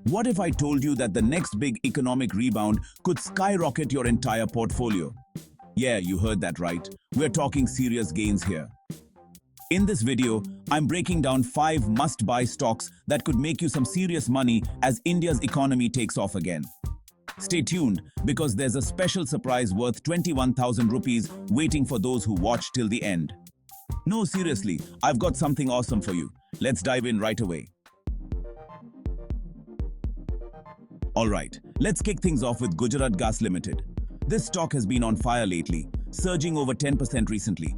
What if I told you that the next big economic rebound could skyrocket your entire portfolio? Yeah, you heard that right. We're talking serious gains here. In this video, I'm breaking down 5 must-buy stocks that could make you some serious money as India's economy takes off again. Stay tuned because there's a special surprise worth 21,000 rupees waiting for those who watch till the end. No, seriously, I've got something awesome for you. Let's dive in right away. Alright, let's kick things off with Gujarat Gas Limited. This stock has been on fire lately, surging over 10% recently.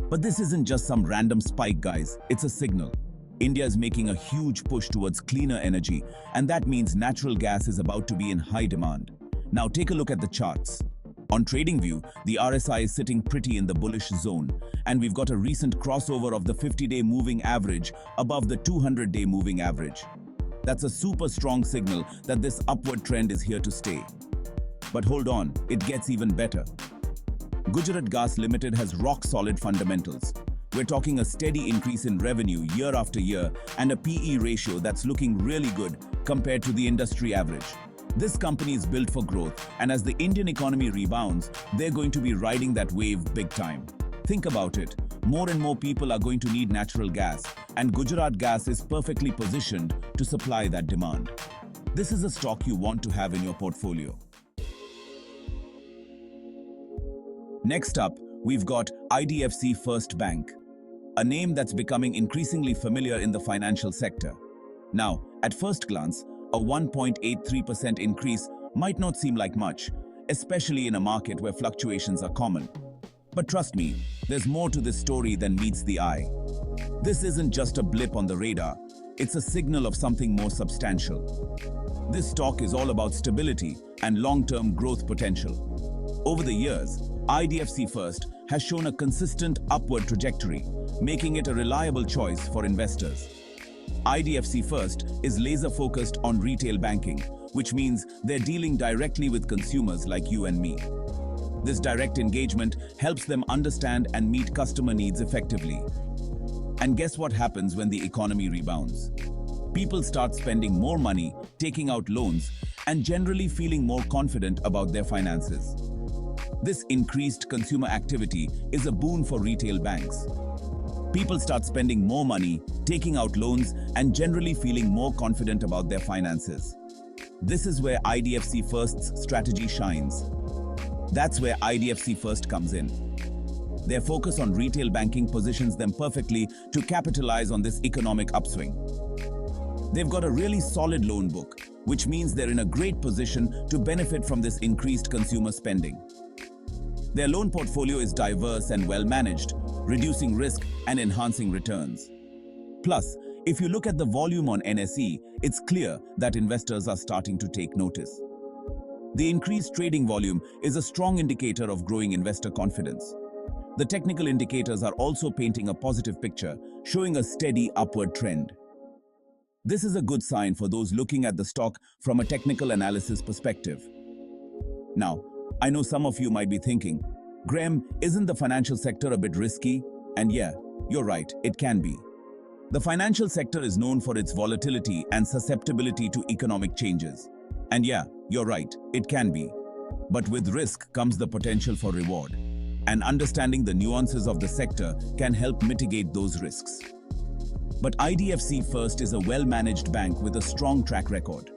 But this isn't just some random spike, guys. It's a signal. India is making a huge push towards cleaner energy, and that means natural gas is about to be in high demand. Now take a look at the charts. On TradingView, the RSI is sitting pretty in the bullish zone, and we've got a recent crossover of the 50-day moving average above the 200-day moving average. That's a super strong signal that this upward trend is here to stay. But hold on, it gets even better. Gujarat Gas Limited has rock-solid fundamentals. We're talking a steady increase in revenue year after year and a PE ratio that's looking really good compared to the industry average. This company is built for growth, and as the Indian economy rebounds, they're going to be riding that wave big time. Think about it. More and more people are going to need natural gas, and Gujarat Gas is perfectly positioned to supply that demand. This is a stock you want to have in your portfolio. Next up, we've got IDFC First Bank, a name that's becoming increasingly familiar in the financial sector. Now, at first glance, a 1.83% increase might not seem like much, especially in a market where fluctuations are common. But trust me, there's more to this story than meets the eye. This isn't just a blip on the radar, it's a signal of something more substantial. This stock is all about stability and long-term growth potential. Over the years, IDFC First has shown a consistent upward trajectory, making it a reliable choice for investors. IDFC First is laser-focused on retail banking, which means they're dealing directly with consumers like you and me. This direct engagement helps them understand and meet customer needs effectively. And guess what happens when the economy rebounds? People start spending more money, taking out loans, and generally feeling more confident about their finances. This increased consumer activity is a boon for retail banks. People start spending more money, taking out loans, and generally feeling more confident about their finances. This is where IDFC First's strategy shines. That's where IDFC First comes in. Their focus on retail banking positions them perfectly to capitalize on this economic upswing. They've got a really solid loan book, which means they're in a great position to benefit from this increased consumer spending. Their loan portfolio is diverse and well managed, reducing risk and enhancing returns. Plus, if you look at the volume on NSE, it's clear that investors are starting to take notice. The increased trading volume is a strong indicator of growing investor confidence. The technical indicators are also painting a positive picture, showing a steady upward trend. This is a good sign for those looking at the stock from a technical analysis perspective. Now, I know some of you might be thinking, Graham, isn't the financial sector a bit risky? And yeah, you're right, it can be. The financial sector is known for its volatility and susceptibility to economic changes. And yeah, you're right, it can be. But with risk comes the potential for reward. And understanding the nuances of the sector can help mitigate those risks. But IDFC First is a well-managed bank with a strong track record.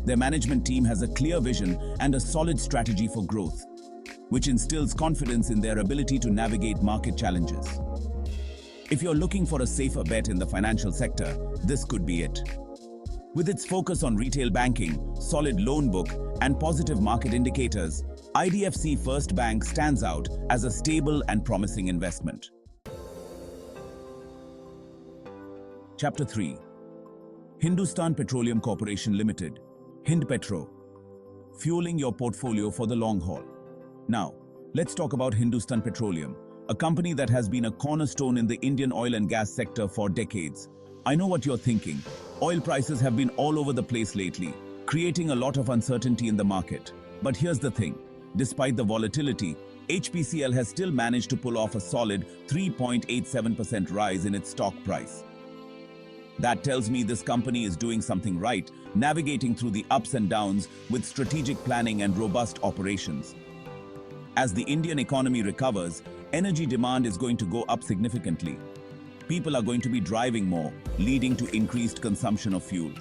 Their management team has a clear vision and a solid strategy for growth, which instills confidence in their ability to navigate market challenges. If you're looking for a safer bet in the financial sector, this could be it. With its focus on retail banking, solid loan book, and positive market indicators, IDFC First Bank stands out as a stable and promising investment. Chapter 3. Hindustan Petroleum Corporation Limited, Hindpetro, fueling your portfolio for the long haul. Now, let's talk about Hindustan Petroleum, a company that has been a cornerstone in the Indian oil and gas sector for decades. I know what you're thinking. Oil prices have been all over the place lately, creating a lot of uncertainty in the market. But here's the thing. Despite the volatility, HPCL has still managed to pull off a solid 3.87% rise in its stock price. That tells me this company is doing something right, navigating through the ups and downs with strategic planning and robust operations. As the Indian economy recovers, energy demand is going to go up significantly. People are going to be driving more, leading to increased consumption of fuel.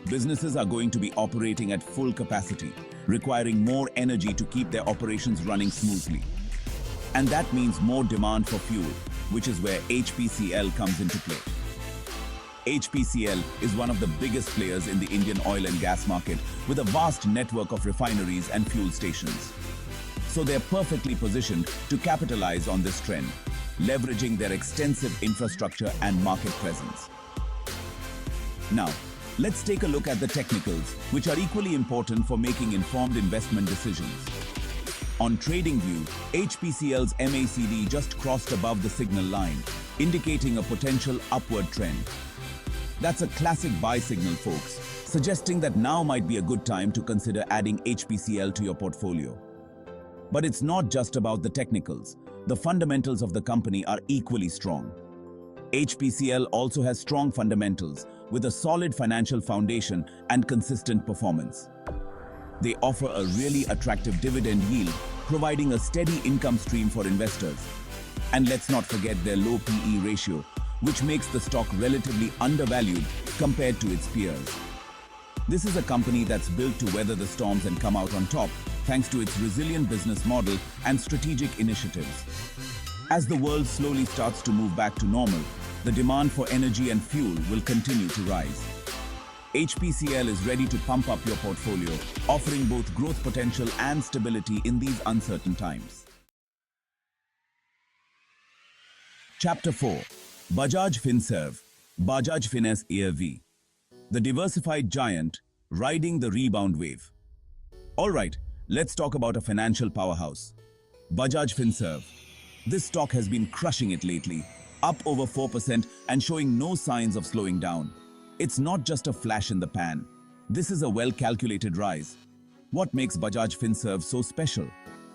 Businesses are going to be operating at full capacity, requiring more energy to keep their operations running smoothly. And that means more demand for fuel, which is where HPCL comes into play. HPCL is one of the biggest players in the Indian oil and gas market with a vast network of refineries and fuel stations. So they're perfectly positioned to capitalize on this trend, leveraging their extensive infrastructure and market presence. Now, let's take a look at the technicals, which are equally important for making informed investment decisions. On TradingView, HPCL's MACD just crossed above the signal line, indicating a potential upward trend. That's a classic buy signal, folks, suggesting that now might be a good time to consider adding HPCL to your portfolio. But it's not just about the technicals. The fundamentals of the company are equally strong. HPCL also has strong fundamentals with a solid financial foundation and consistent performance. They offer a really attractive dividend yield, providing a steady income stream for investors. And let's not forget their low PE ratio, which makes the stock relatively undervalued compared to its peers. This is a company that's built to weather the storms and come out on top, thanks to its resilient business model and strategic initiatives. As the world slowly starts to move back to normal, the demand for energy and fuel will continue to rise. HPCL is ready to pump up your portfolio, offering both growth potential and stability in these uncertain times. Chapter 4. Bajaj Finserv, Bajaj Finance ERV. The diversified giant riding the rebound wave. Alright, let's talk about a financial powerhouse. Bajaj Finserv. This stock has been crushing it lately, up over 4% and showing no signs of slowing down. It's not just a flash in the pan. This is a well-calculated rise. What makes Bajaj Finserv so special?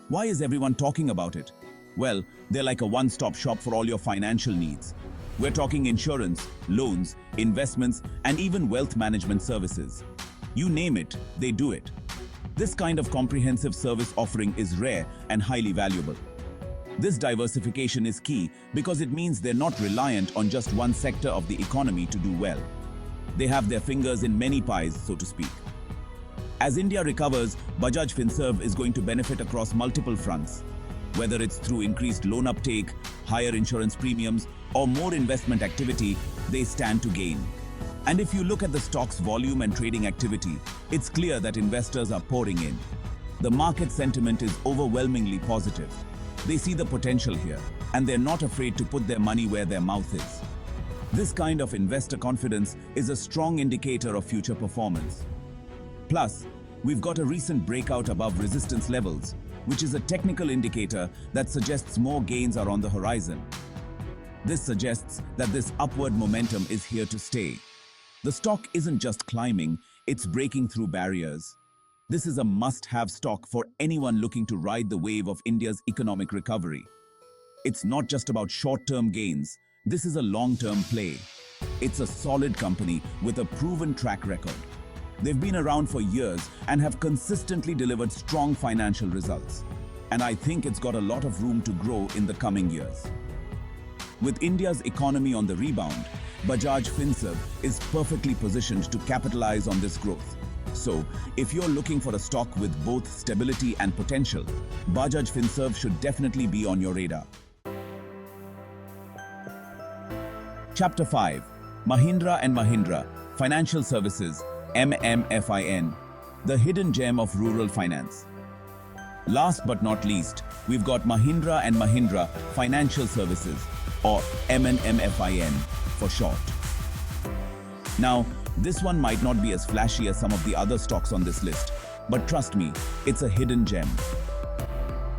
Why is everyone talking about it? Well, they're like a one-stop shop for all your financial needs. We're talking insurance, loans, investments, and even wealth management services. You name it, they do it. This kind of comprehensive service offering is rare and highly valuable. This diversification is key because it means they're not reliant on just one sector of the economy to do well. They have their fingers in many pies, so to speak. As India recovers, Bajaj Finserv is going to benefit across multiple fronts. Whether it's through increased loan uptake, higher insurance premiums, or more investment activity, they stand to gain. And if you look at the stock's volume and trading activity, it's clear that investors are pouring in. The market sentiment is overwhelmingly positive. They see the potential here, and they're not afraid to put their money where their mouth is. This kind of investor confidence is a strong indicator of future performance. Plus, we've got a recent breakout above resistance levels, which is a technical indicator that suggests more gains are on the horizon. This suggests that this upward momentum is here to stay. The stock isn't just climbing, it's breaking through barriers. This is a must-have stock for anyone looking to ride the wave of India's economic recovery. It's not just about short-term gains, this is a long-term play. It's a solid company with a proven track record. They've been around for years and have consistently delivered strong financial results. And I think it's got a lot of room to grow in the coming years. With India's economy on the rebound, Bajaj Finserv is perfectly positioned to capitalize on this growth. So, if you're looking for a stock with both stability and potential, Bajaj Finserv should definitely be on your radar. Chapter 5. Mahindra & Mahindra, Financial Services, MMFIN, the hidden gem of rural finance. Last but not least, we've got Mahindra & Mahindra Financial Services, or MMFIN for short. Now, this one might not be as flashy as some of the other stocks on this list, but trust me, it's a hidden gem.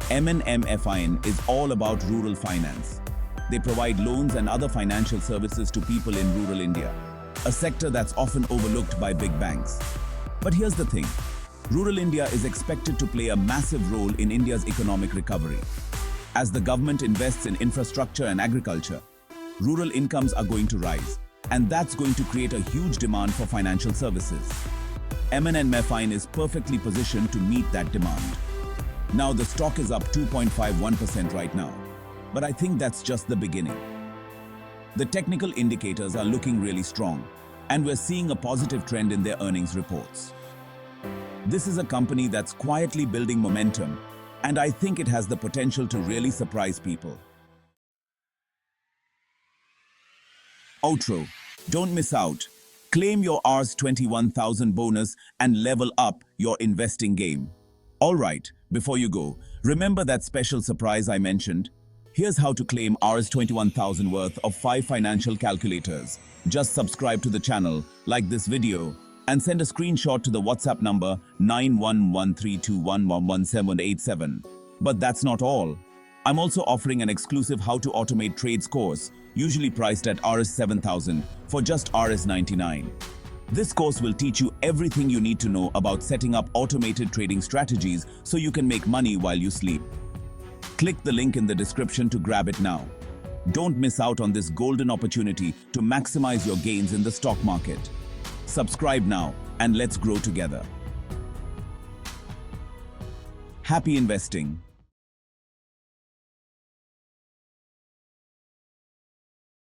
MMFIN is all about rural finance. They provide loans and other financial services to people in rural India, a sector that's often overlooked by big banks. But here's the thing, rural India is expected to play a massive role in India's economic recovery. As the government invests in infrastructure and agriculture, rural incomes are going to rise, and that's going to create a huge demand for financial services. M&N Mefine is perfectly positioned to meet that demand. Now the stock is up 2.51% right now, but I think that's just the beginning. The technical indicators are looking really strong, and we're seeing a positive trend in their earnings reports. This is a company that's quietly building momentum, and I think it has the potential to really surprise people. Outro, don't miss out. Claim your Rs 21,000 bonus and level up your investing game. Alright, before you go, remember that special surprise I mentioned? Here's how to claim Rs 21,000 worth of 5 financial calculators. Just subscribe to the channel, like this video, and send a screenshot to the WhatsApp number 911321111787. But that's not all. I'm also offering an exclusive How to Automate Trades course, usually priced at Rs 7,000 for just Rs 99. This course will teach you everything you need to know about setting up automated trading strategies so you can make money while you sleep. Click the link in the description to grab it now. Don't miss out on this golden opportunity to maximize your gains in the stock market. Subscribe now and let's grow together. Happy investing!